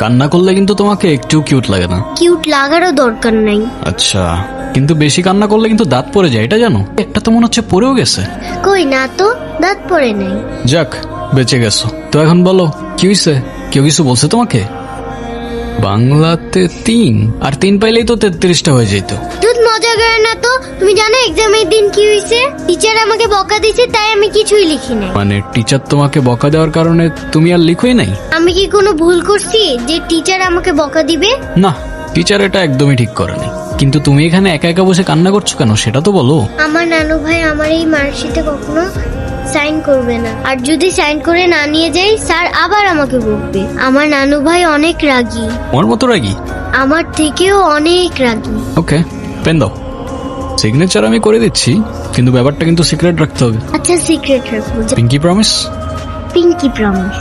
কান্না করলে কিন্তু তোমাকে একটু কিউট লাগে না। কিউট লাগারও দরকার নাই। আচ্ছা, কিন্তু বেশি কান্না করলে কিন্তু দাঁত পড়ে যায়, এটা জানো? একটা তো মনে হচ্ছে পড়েও গেছে। কই না তো, দাঁত পড়ে নাই। যাক, বেঁচে গেছো। তো এখন বলো, কি হয়েছে? কেউ কিছু বলছে তোমাকে? বাংলাতে 3 আর 3 পাইলেই তো 33টা হয়ে যেত। তুই মজা করে না তো। তুমি জানো এক্সামের দিন কি হয়েছে? টিচার আমাকে বকা দিয়েছে, তাই আমি কিছুই লিখি নাই। মানে টিচার তোমাকে বকা দেওয়ার কারণে তুমি আর লিখোই নাই? আমি কি কোনো ভুল করছি যে টিচার আমাকে বকা দিবে? না, টিচার এটা একদমই ঠিক করেনি। কিন্তু তুমি এখানে একা একা বসে কান্না করছো কেন, সেটা তো বলো। আমার নানু ভাই আমার এই মার্কশিটে কখনো সাইন করবে না, আর যদি সাইন করে না নিয়ে যাই স্যার আবার আমাকে বকবে। আমার নানু ভাই অনেক রাগী, আমার মতো রাগি? আমার থেকেও অনেক রাগী। ওকে, পেন দাও। সিগনেচার আমি করে দিচ্ছি, কিন্তু ব্যাপারটা কিন্তু সিক্রেট রাখতে হবে। আচ্ছা, সিক্রেট রাখবো। Pinky promise? Pinky promise.